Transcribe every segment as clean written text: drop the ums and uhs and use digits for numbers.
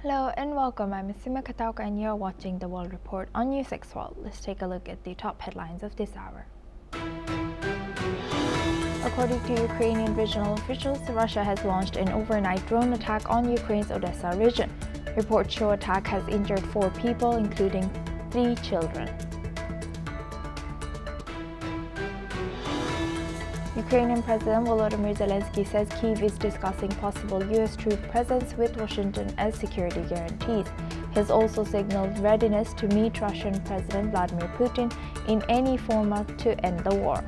Hello and welcome. I'm Sima Katauka and you're watching the World Report on NewsX World. Let's take a look at the top headlines of this hour. According to Ukrainian regional officials, Russia has launched an overnight drone attack on Ukraine's Odesa region. Reports show attack has injured 4 people, including 3 children. Ukrainian President Volodymyr Zelenskyy says Kyiv is discussing possible U.S. troop presence with Washington as security guarantees. He has also signaled readiness to meet Russian President Vladimir Putin in any format to end the war.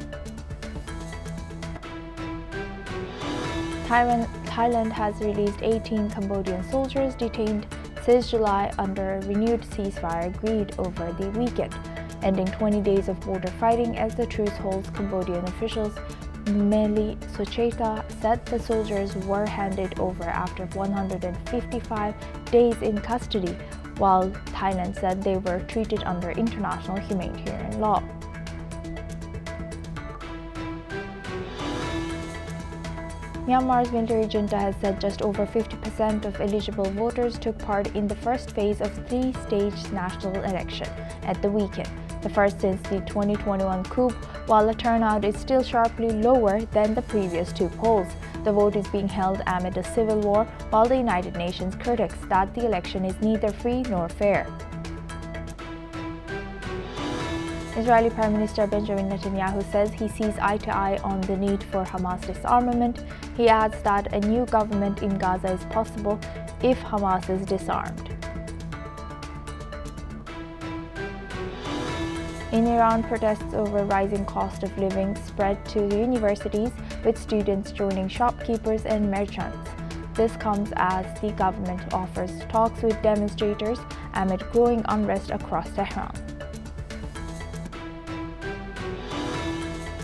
Thailand has released 18 Cambodian soldiers detained since July under a renewed ceasefire agreed over the weekend, ending 20 days of border fighting as the truce holds. Cambodian officials Meli Socheta said the soldiers were handed over after 155 days in custody, while Thailand said they were treated under international humanitarian law. Myanmar's military junta has said just over 50% of eligible voters took part in the first phase of 3-stage national election at the weekend, the first since the 2021 coup. While the turnout is still sharply lower than the previous 2 polls, the vote is being held amid a civil war, while the United Nations critiques that the election is neither free nor fair. Israeli Prime Minister Benjamin Netanyahu says he sees eye to eye on the need for Hamas disarmament. He adds that a new government in Gaza is possible if Hamas is disarmed. In Iran, protests over rising cost of living spread to the universities, with students joining shopkeepers and merchants. This comes as the government offers talks with demonstrators amid growing unrest across Tehran.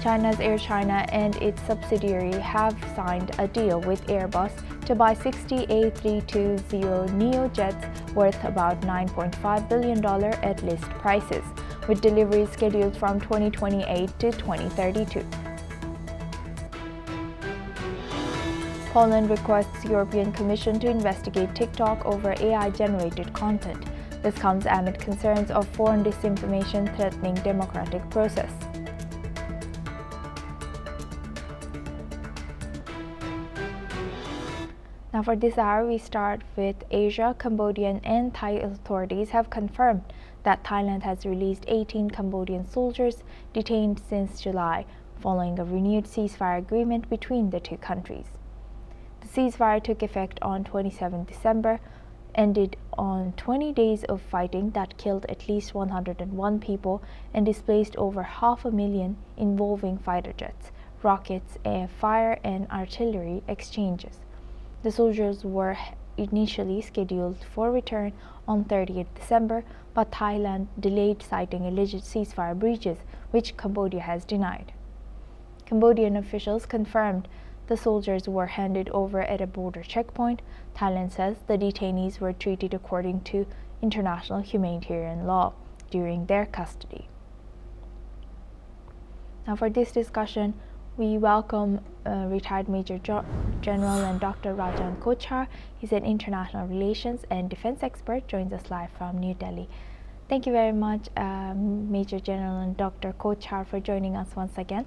China's Air China and its subsidiary have signed a deal with Airbus to buy 60 A320neo jets worth about $9.5 billion at list prices, with deliveries scheduled from 2028 to 2032. Poland requests European Commission to investigate TikTok over AI-generated content. This comes amid concerns of foreign disinformation threatening democratic process. Now for this hour, we start with Asia. Cambodian and Thai authorities have confirmed that Thailand has released 18 Cambodian soldiers detained since July, following a renewed ceasefire agreement between the 2 countries. The ceasefire took effect on 27 December, ended on 20 days of fighting that killed at least 101 people and displaced over 500,000, involving fighter jets, rockets, fire and artillery exchanges. The soldiers were initially scheduled for return on 30th December, but Thailand delayed, citing alleged ceasefire breaches, which Cambodia has denied. Cambodian officials confirmed the soldiers were handed over at a border checkpoint. Thailand says the detainees were treated according to international humanitarian law during their custody. Now for this discussion, we welcome retired Major General and Dr. Rajan Kochhar. He's an international relations and defense expert, joins us live from New Delhi. Thank you very much, Major General and Dr. Kochhar, for joining us once again.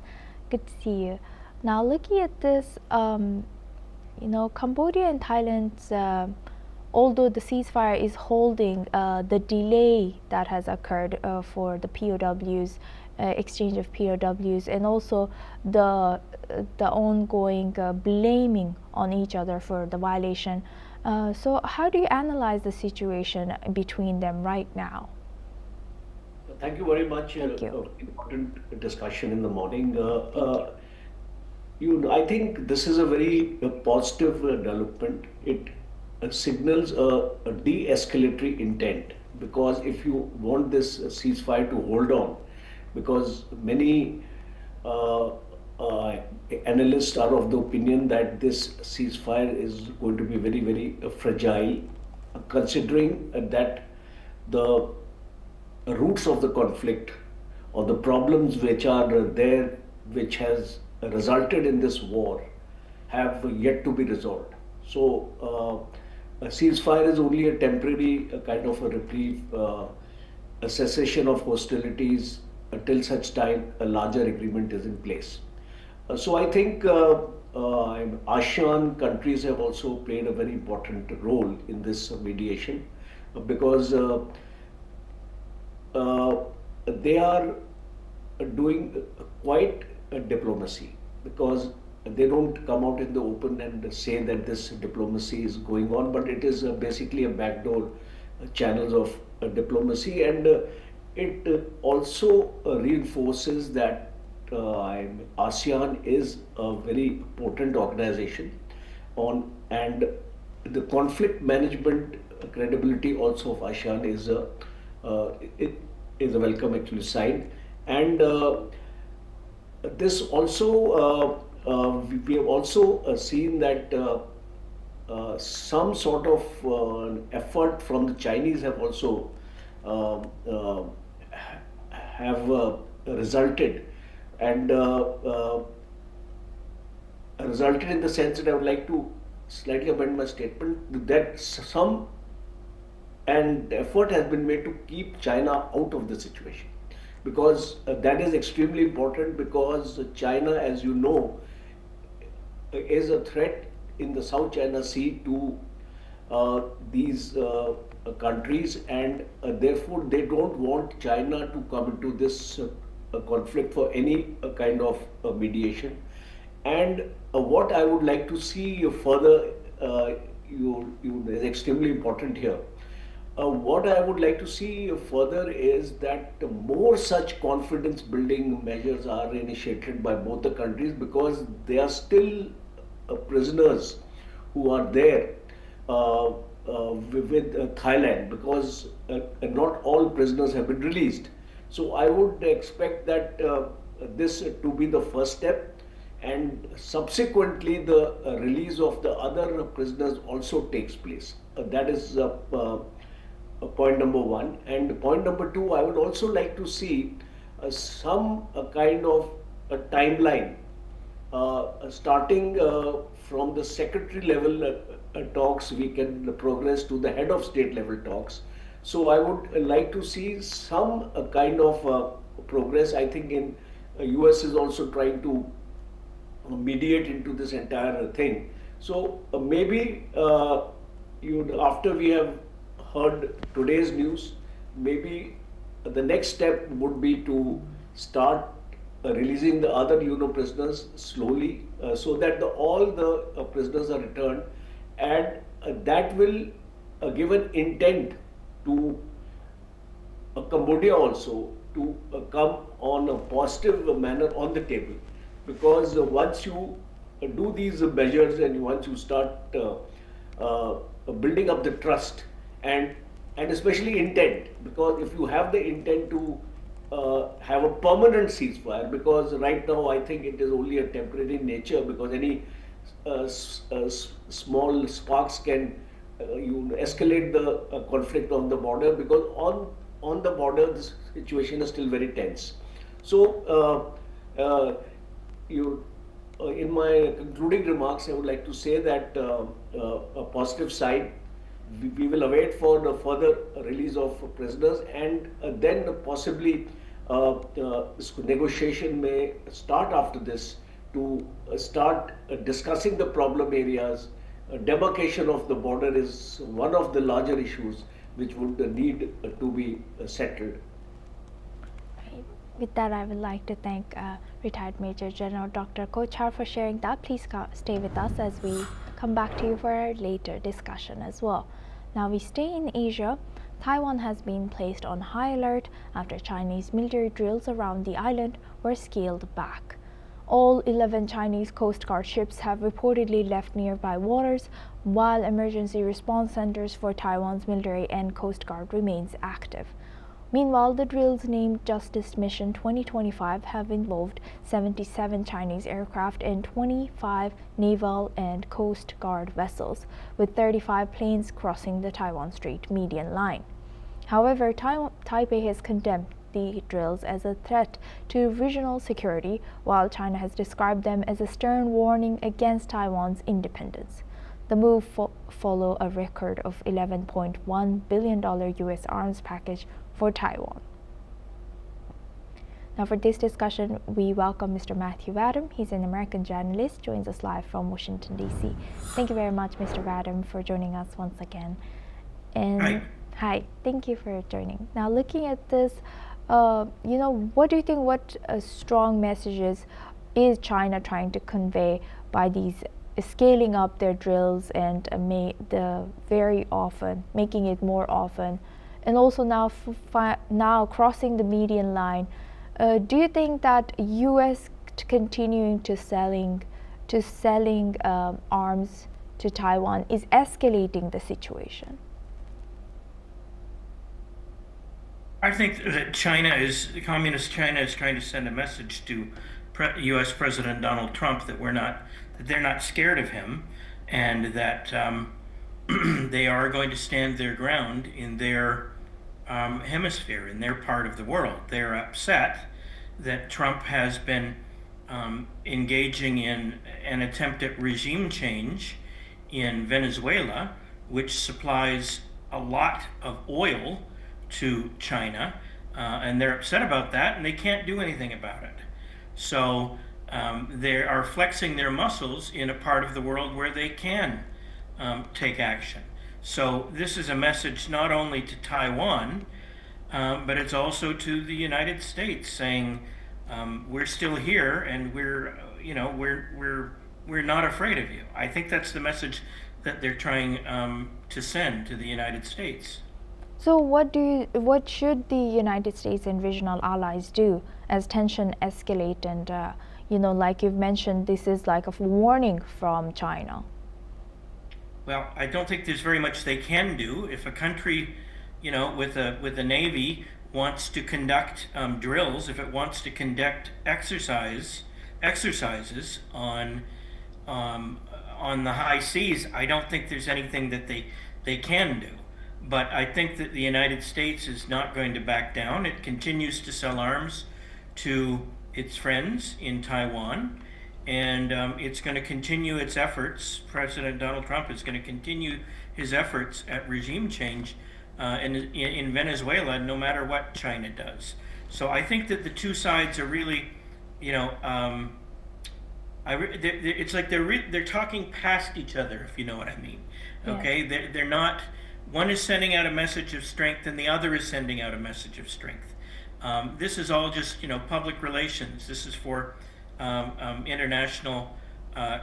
Good to see you. Now, looking at this, Cambodia and Thailand's, although the ceasefire is holding, the delay that has occurred for the POWs, exchange of POWs, and also the ongoing blaming on each other for the violation. So how do you analyze the situation between them right now? Thank you very much. Thank you. Important discussion in the morning. I think this is a very positive development. It signals a de-escalatory intent, because if you want this ceasefire to hold on, because many analysts are of the opinion that this ceasefire is going to be very, very fragile, considering that the roots of the conflict or the problems which are there, which has resulted in this war, have yet to be resolved. So a ceasefire is only a temporary kind of a reprieve, a cessation of hostilities until such time a larger agreement is in place. So I think ASEAN countries have also played a very important role in this mediation because uh, they are doing quite a diplomacy because they don't come out in the open and say that this diplomacy is going on, but it is basically a backdoor channels of diplomacy, and it also reinforces that ASEAN is a very potent organization on, and the conflict management credibility also of ASEAN is it is a welcome actually sign, and this also we have also seen that some sort of effort from the Chinese have also uh, uh, have resulted, and resulted in the sense that I would like to slightly amend my statement that some and effort has been made to keep China out of the situation because that is extremely important because China, as you know, is a threat in the South China Sea to these countries, and therefore they don't want China to come into this conflict for any kind of mediation. And what I would like to see further, is extremely important here. What I would like to see further is that more such confidence building measures are initiated by both the countries because they are still prisoners who are there with Thailand because not all prisoners have been released. So I would expect that this to be the first step, and subsequently the release of the other prisoners also takes place. That is point number one. And point number two, I would also like to see some kind of a timeline starting from the secretary level talks, we can progress to the head of state level talks. So I would like to see some kind of progress. I think in US is also trying to mediate into this entire thing. So maybe after we have heard today's news, maybe the next step would be to start releasing the other prisoners slowly, so that all the prisoners are returned, and that will give an intent to Cambodia also to come on a positive manner on the table, because once you do these measures and once you start building up the trust and especially intent, because if you have the intent to have a permanent ceasefire, because right now I think it is only a temporary nature, because any small sparks can escalate the conflict on the border, because on the border the situation is still very tense. So in my concluding remarks, I would like to say that a positive side, we will await for the further release of prisoners, and then possibly negotiation may start after this to start discussing the problem areas. Demarcation of the border is one of the larger issues which would need to be settled. With that, I would like to thank retired Major General Dr. Kochhar for sharing that. Please stay with us as we come back to you for a later discussion as well. Now we stay in Asia. Taiwan has been placed on high alert after Chinese military drills around the island were scaled back. All 11 Chinese Coast Guard ships have reportedly left nearby waters, while emergency response centers for Taiwan's military and Coast Guard remains active. Meanwhile, the drills named Justice Mission 2025 have involved 77 Chinese aircraft and 25 naval and Coast Guard vessels, with 35 planes crossing the Taiwan Strait median line. However, Taipei has condemned the drills as a threat to regional security, while China has described them as a stern warning against Taiwan's independence. The move follows a record of $11.1 billion U.S. arms package for Taiwan. Now for this discussion, we welcome Mr. Matthew Vadum. He's an American journalist, joins us live from Washington, D.C. Thank you very much, Mr. Vadum, for joining us once again. And hi, thank you for joining. Now looking at this, what do you think, what strong messages is China trying to convey by these scaling up their drills and making it more often, and also now crossing the median line? Do you think that U.S. continuing to selling arms to Taiwan is escalating the situation? I think that Communist China is trying to send a message to U.S. President Donald Trump that they're not scared of him, and that they are going to stand their ground in their hemisphere, in their part of the world. They're upset that Trump has been engaging in an attempt at regime change in Venezuela, which supplies a lot of oil to China, and they're upset about that, and they can't do anything about it. So they are flexing their muscles in a part of the world where they can take action. So this is a message not only to Taiwan, but it's also to the United States, saying we're still here, and we're not afraid of you. I think that's the message that they're trying to send to the United States. So what should the United States and regional allies do as tension escalate, and like you've mentioned, this is like a warning from China? Well, I don't think there's very much they can do. If a country, with a navy wants to conduct drills, if it wants to conduct exercises on the high seas, I don't think there's anything that they can do. But I think that the United States is not going to back down. It continues to sell arms to its friends in Taiwan, and it's going to continue its efforts. President Donald Trump is going to continue his efforts at regime change in Venezuela, no matter what China does. So I think that the two sides are really, it's like they're talking past each other, if you know what I mean. Okay, yeah. They're not. One is sending out a message of strength, and the other is sending out a message of strength. This is all just, public relations. This is for international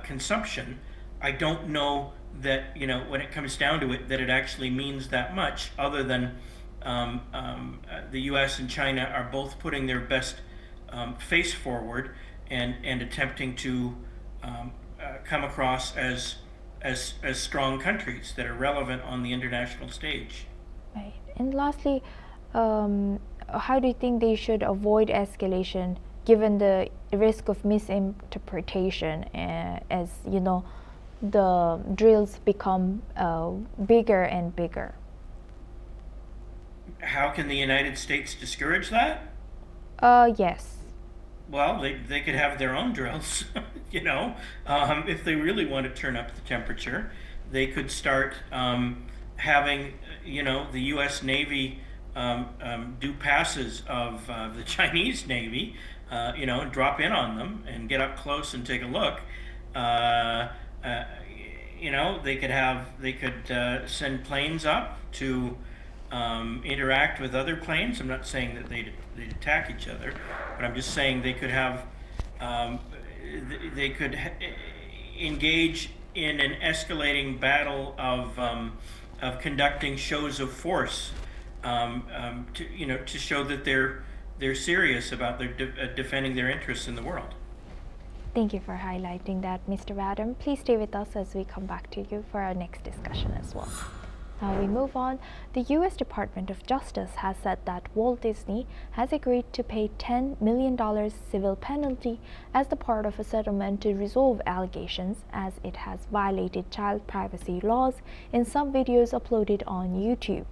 consumption. I don't know that, when it comes down to it, that it actually means that much, other than the U.S. and China are both putting their best face forward and attempting to come across as strong countries that are relevant on the international stage. Right. And lastly, how do you think they should avoid escalation, given the risk of misinterpretation, as the drills become bigger and bigger? How can the United States discourage that? Yes. Well, they could have their own drills, if they really want to turn up the temperature. They could start having, the U.S. Navy do passes of the Chinese Navy, drop in on them and get up close and take a look. They could send planes up to interact with other planes. I'm not saying that they'd attack each other, but I'm just saying they could have, engage in an escalating battle of conducting shows of force, to show that they're serious about defending their interests in the world. Thank you for highlighting that, Mr. Vadum. Please stay with us as we come back to you for our next discussion as well. Now we move on. The U.S. Department of Justice has said that Walt Disney has agreed to pay $10 million civil penalty as the part of a settlement to resolve allegations, as it has violated child privacy laws in some videos uploaded on YouTube.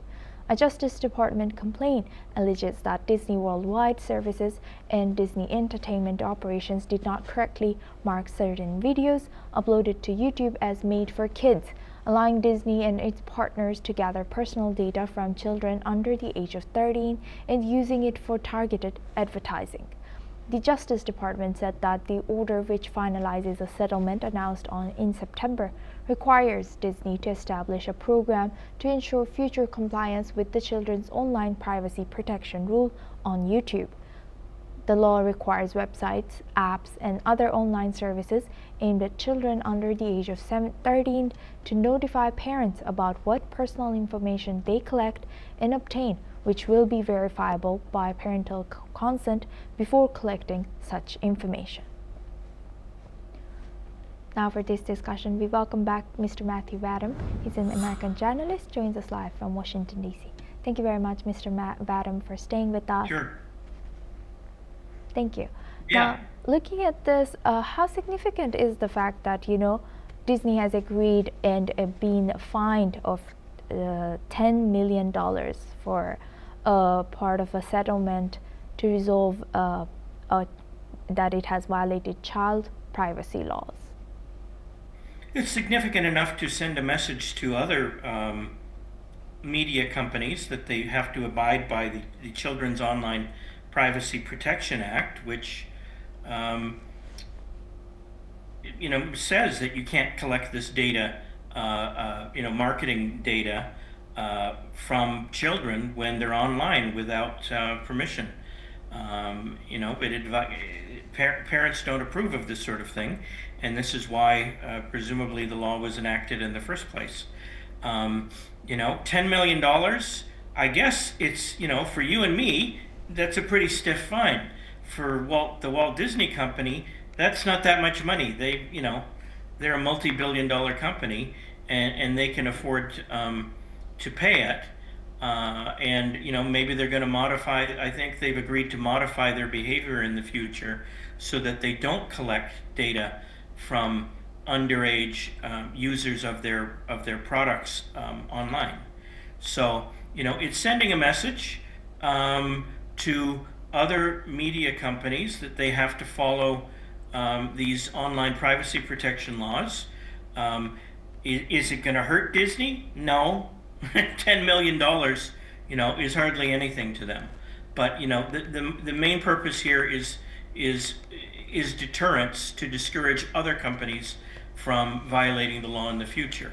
A Justice Department complaint alleges that Disney Worldwide Services and Disney Entertainment Operations did not correctly mark certain videos uploaded to YouTube as made for kids, allowing Disney and its partners to gather personal data from children under the age of 13 and using it for targeted advertising. The Justice Department said that the order, which finalizes a settlement announced in September, requires Disney to establish a program to ensure future compliance with the Children's Online Privacy Protection Rule on YouTube. The law requires websites, apps, and other online services aimed at children under the age of 13 to notify parents about what personal information they collect and obtain, which will be verifiable by parental consent before collecting such information. Now for this discussion, we welcome back Mr. Matthew Vadam. He's an American journalist, joins us live from Washington, D.C. Thank you very much, Mr. Vadam, for staying with us. Sure. Thank you. Yeah. Now, looking at this, how significant is the fact that, Disney has agreed and been fined of $10 million for part of a settlement to resolve that it has violated child privacy laws? It's significant enough to send a message to other media companies that they have to abide by the Children's Online Privacy Protection Act, which says that you can't collect this data, marketing data from children when they're online without permission. Parents don't approve of this sort of thing, and this is why presumably the law was enacted in the first place. $10 million, I guess it's, for you and me, that's a pretty stiff fine. For the Walt Disney Company, that's not that much money. They're a multi-billion-dollar company, and they can afford to pay it. Maybe they're going to modify. I think they've agreed to modify their behavior in the future so that they don't collect data from underage users of their products online. So it's sending a message to other media companies that they have to follow these online privacy protection laws. Is it going to hurt Disney? No. $10 million, is hardly anything to them. But the main purpose here is deterrence to discourage other companies from violating the law in the future,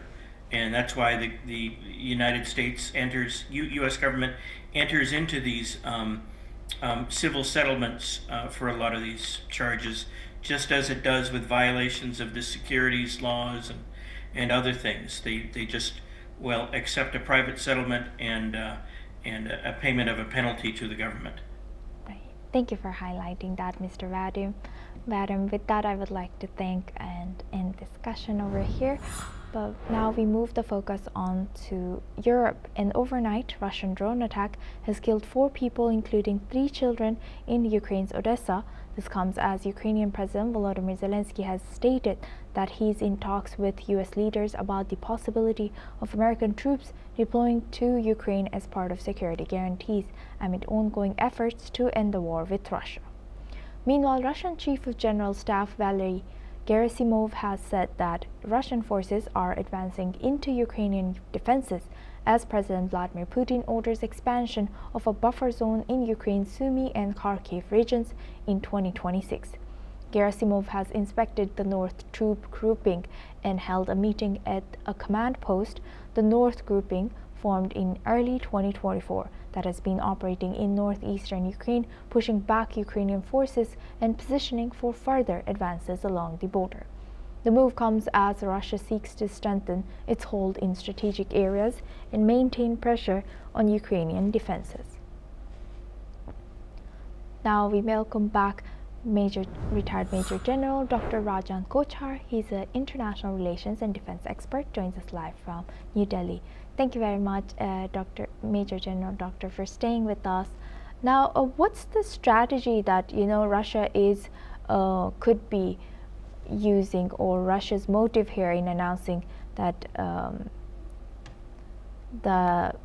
and that's why the United States U.S. government enters into these civil settlements for a lot of these charges, just as it does with violations of the securities laws and other things. They just accept a private settlement and a payment of a penalty to the government. Thank you for highlighting that, Mr. Vadam. With that, I would like to thank and end discussion over here. But now we move the focus on to Europe. An overnight Russian drone attack has killed 4 people, including 3 children, in Ukraine's Odesa. This comes as Ukrainian President Volodymyr Zelenskyy has stated that he's in talks with U.S. leaders about the possibility of American troops deploying to Ukraine as part of security guarantees amid ongoing efforts to end the war with Russia. Meanwhile, Russian Chief of General Staff Valery Gerasimov has said that Russian forces are advancing into Ukrainian defenses as President Vladimir Putin orders expansion of a buffer zone in Ukraine's Sumy and Kharkiv regions in 2026. Gerasimov has inspected the North Troop Grouping and held a meeting at a command post, the North Grouping, formed in early 2024, that has been operating in northeastern Ukraine, pushing back Ukrainian forces and positioning for further advances along the border. The move comes as Russia seeks to strengthen its hold in strategic areas and maintain pressure on Ukrainian defenses. Now we welcome back retired Major General Dr. Rajan Kochhar. He's an international relations and defense expert, joins us live from New Delhi. Thank you very much, Major General Doctor, for staying with us. Now, what's the strategy that Russia is could be using, or Russia's motive here in announcing that the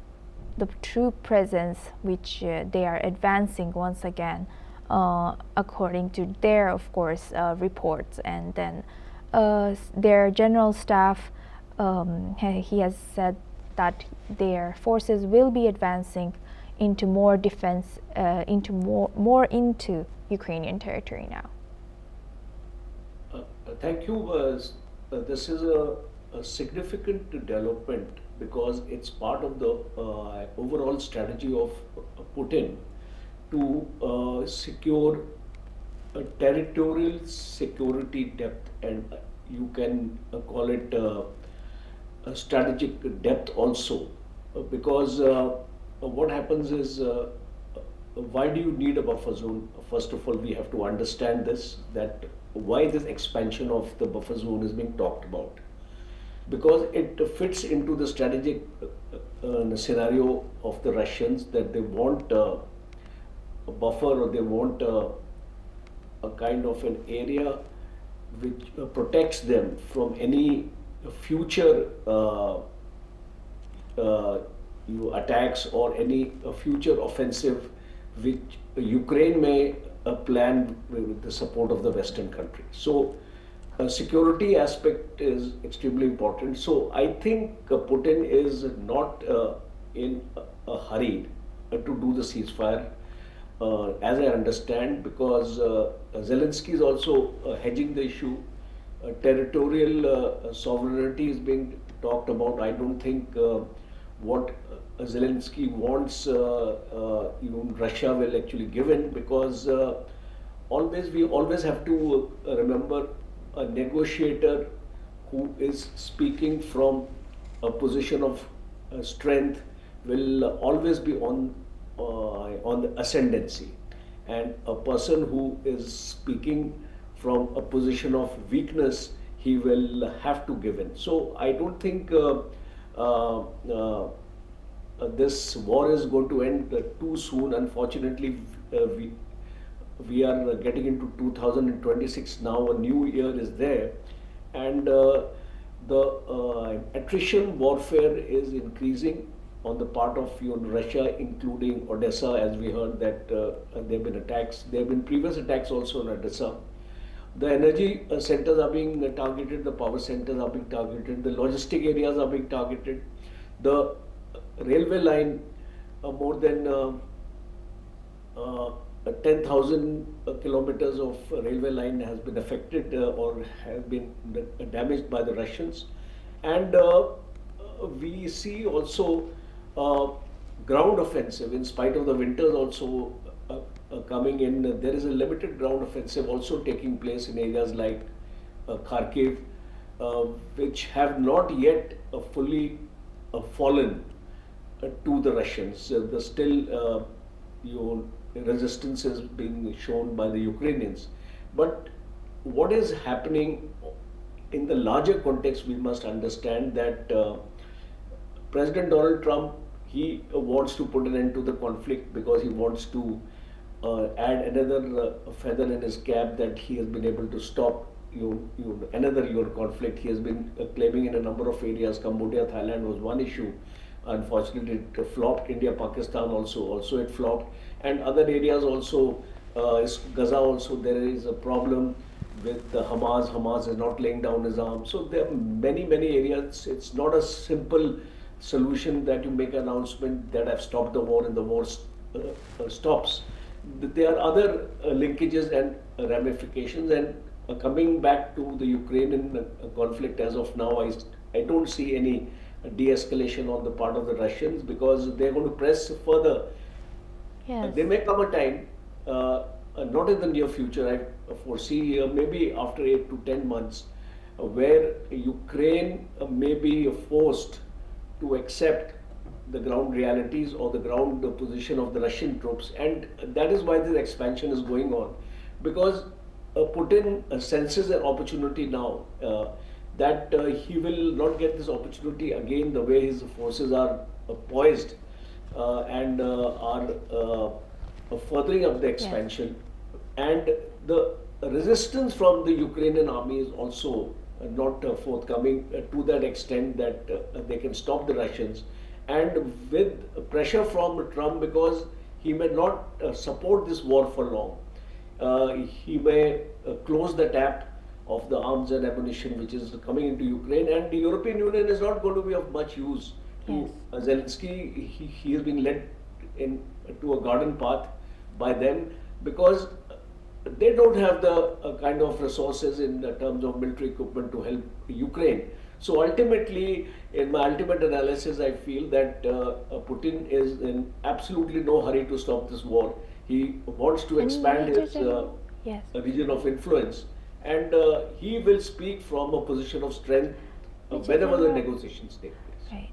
the troop presence which they are advancing once again, according to their, of course, reports. And then their general staff, he has said that their forces will be advancing into more defense, into more into Ukrainian territory now. Thank you. This is a significant development because it's part of the overall strategy of Putin to secure a territorial security depth, and you can call it a strategic depth also, because what happens is, why do you need a buffer zone? First of all, we have to understand this, that why this expansion of the buffer zone is being talked about. Because it fits into the strategic scenario of the Russians, that they want a buffer, or they want a kind of an area which protects them from any future attacks or any future offensive which Ukraine may plan with the support of the Western countries. So security aspect is extremely important. So I think Putin is not in a hurry to do the ceasefire, as I understand, because Zelenskyy is also hedging the issue. Territorial sovereignty is being talked about. I don't think what Zelenskyy wants, Russia will actually give in, because we always have to remember a negotiator who is speaking from a position of strength will always be on the ascendancy, and a person who is speaking from a position of weakness, he will have to give in. So I don't think this war is going to end too soon. Unfortunately, we are getting into 2026 now. A new year is there, and the attrition warfare is increasing on the part of Russia, including Odesa, as we heard that there have been attacks. There have been previous attacks also on Odesa. The energy centers are being targeted, the power centers are being targeted, the logistic areas are being targeted. The railway line, more than 10,000 kilometers of railway line has been affected or has been damaged by the Russians. And we see also ground offensive, in spite of the winters also coming in. There is a limited ground offensive also taking place in areas like Kharkiv, which have not yet fully fallen to the Russians. The still resistance is being shown by the Ukrainians. But what is happening in the larger context, we must understand that President Donald Trump, he wants to put an end to the conflict because he wants to add another feather in his cap, that he has been able to stop another conflict. He has been claiming in a number of areas. Cambodia, Thailand was one issue. Unfortunately, it flopped. India, Pakistan also it flopped. And other areas also, Gaza also, there is a problem with Hamas. Hamas is not laying down his arms. So there are many areas. It's not a simple solution that you make an announcement that I've stopped the war and the war stops. There are other linkages and ramifications. And coming back to the Ukrainian conflict, as of now, I don't see any de-escalation on the part of the Russians, because they're going to press further. Yes. There may come a time, not in the near future, I foresee maybe after 8 to 10 months, where Ukraine may be forced to accept the ground realities or the ground position of the Russian troops. And that is why this expansion is going on, because Putin senses an opportunity now that he will not get this opportunity again, the way his forces are poised and are furthering up the expansion. Yes. And the resistance from the Ukrainian army is also not forthcoming to that extent that they can stop the Russians. and with pressure from Trump, because he may not support this war for long. He may close the tap of the arms and ammunition which is coming into Ukraine, and the European Union is not going to be of much use to Zelenskyy. He is being led to a garden path by them, because they don't have the kind of resources in terms of military equipment to help Ukraine. So ultimately, in my ultimate analysis, I feel that Putin is in absolutely no hurry to stop this war. He wants to expand his region of influence, and he will speak from a position of strength whenever the negotiations take place. Right.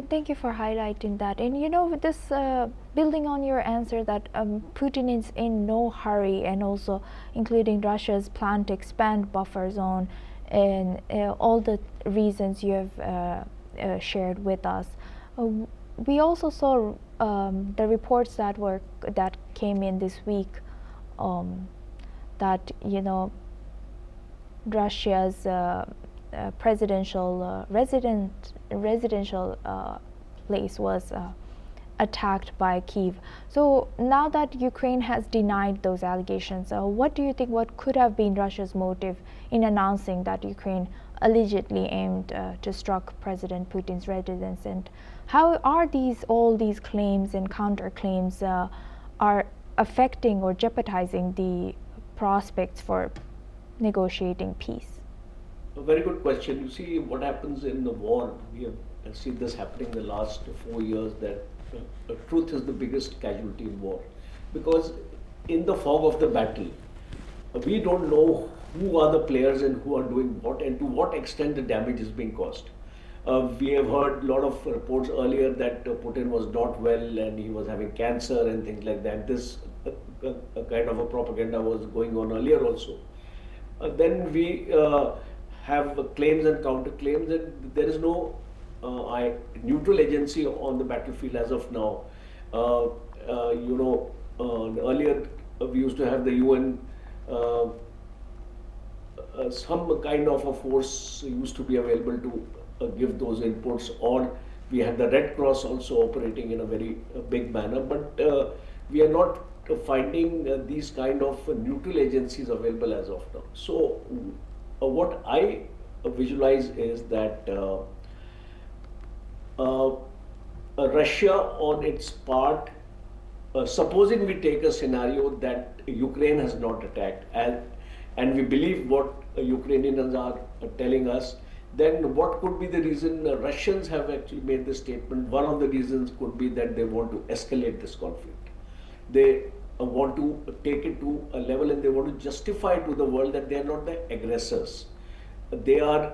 Thank you for highlighting that. And you know, this building on your answer that Putin is in no hurry, and also including Russia's plan to expand buffer zone, and all the reasons you have shared with us. We also saw the reports that came in this week, that Russia's presidential residential place was attacked by Kyiv. So now that Ukraine has denied those allegations, what do you think? What could have been Russia's motive in announcing that Ukraine allegedly aimed to struck President Putin's residence, and how are all these claims and counterclaims are affecting or jeopardizing the prospects for negotiating peace? A very good question. You see, what happens in the war, we have seen this happening in the last 4 years, that truth is the biggest casualty in war. Because in the fog of the battle, we don't know who are the players and who are doing what, and to what extent the damage is being caused. We have heard a lot of reports earlier that Putin was not well and he was having cancer and things like that. This kind of a propaganda was going on earlier also. Then we have claims and counterclaims, and there is no neutral agency on the battlefield as of now. Earlier we used to have the UN, some kind of a force used to be available to give those inputs, or we had the Red Cross also operating in a very big manner, but we are not finding these kind of neutral agencies available as of now. So what I visualize is that Russia on its part, supposing we take a scenario that Ukraine has not attacked, and we believe what Ukrainians are telling us, then what could be the reason Russians have actually made this statement? One of the reasons could be that they want to escalate this conflict. They want to take it to a level, and they want to justify to the world that they are not the aggressors. They are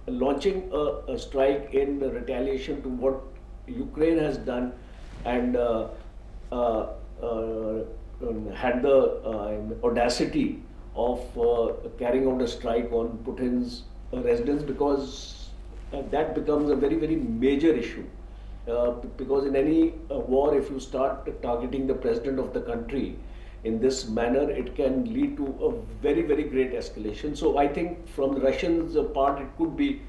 launching a strike in retaliation to what Ukraine has done, and had the audacity of carrying out a strike on Putin's residence, because that becomes a very, very major issue. Because in any war, if you start targeting the president of the country in this manner, it can lead to a very, very great escalation. So I think from the Russians' part, it could be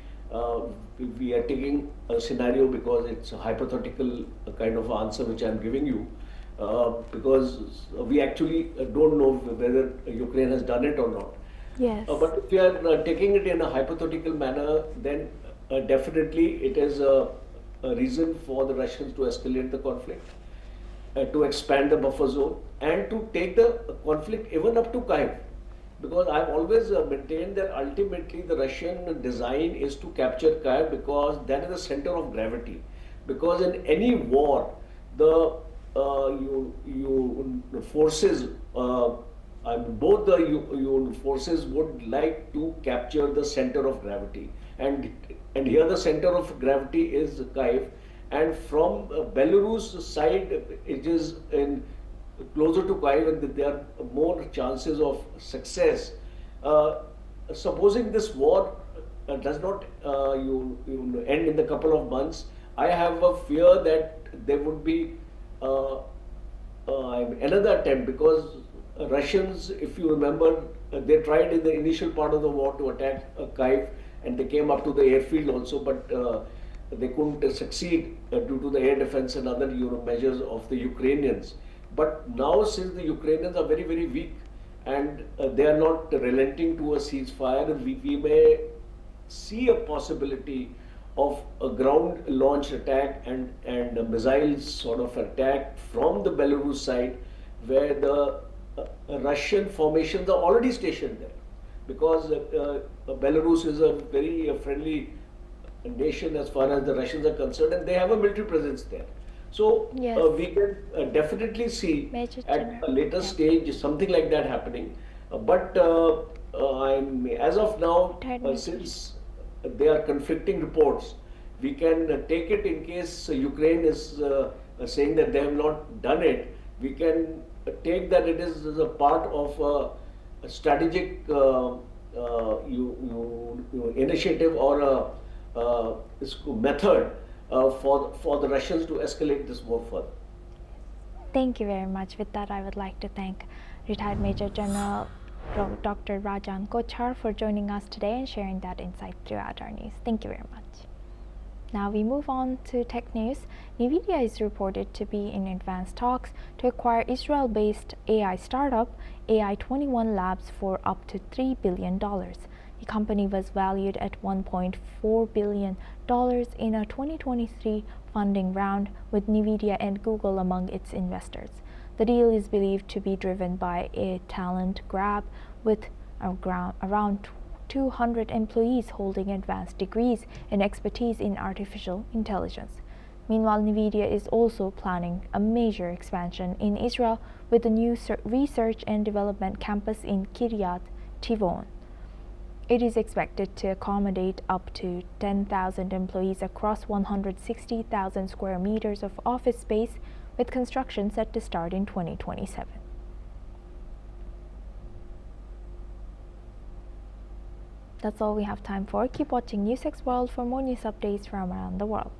we are taking a scenario because it's a hypothetical kind of answer which I'm giving you, because we actually don't know whether Ukraine has done it or not. Yes. But if we are taking it in a hypothetical manner, then definitely it is a reason for the Russians to escalate the conflict, to expand the buffer zone, and to take the conflict even up to Kyiv. Because I've always maintained that ultimately the Russian design is to capture Kyiv, because that is the center of gravity. Because in any war, the forces, both the forces would like to capture the center of gravity, and here the center of gravity is Kyiv, and from Belarus side it is in closer to Kyiv, and there are more chances of success. Supposing this war does not end in a couple of months, I have a fear that there would be another attempt, because Russians, if you remember, they tried in the initial part of the war to attack Kyiv, and they came up to the airfield also, but they couldn't succeed due to the air defense and other measures of the Ukrainians. But now, since the Ukrainians are very, very weak and they are not relenting to a ceasefire, we may see a possibility of a ground launch attack and a missile sort of attack from the Belarus side, where the Russian formations are already stationed there, because Belarus is a very friendly nation as far as the Russians are concerned, and they have a military presence there. So Yes. We can definitely see Major at General. a later Yeah. stage something like that happening. As of now, since there are conflicting reports, we can take it in case Ukraine is saying that they have not done it. We can take that it is a part of a strategic initiative or a method for the Russians to escalate this war further. Thank you very much. With that, I would like to thank retired Major General Dr. Rajan Kochhar for joining us today and sharing that insight throughout our news. Thank you very much. Now we move on to tech news. NVIDIA is reported to be in advanced talks to acquire Israel-based AI startup AI21 Labs for up to $3 billion. The company was valued at $1.4 billion in a 2023 funding round, with NVIDIA and Google among its investors. The deal is believed to be driven by a talent grab, with around 200 employees holding advanced degrees and expertise in artificial intelligence. Meanwhile, NVIDIA is also planning a major expansion in Israel with a new research and development campus in Kiryat Tivon. It is expected to accommodate up to 10,000 employees across 160,000 square meters of office space, with construction set to start in 2027. That's all we have time for. Keep watching NewsX World for more news updates from around the world.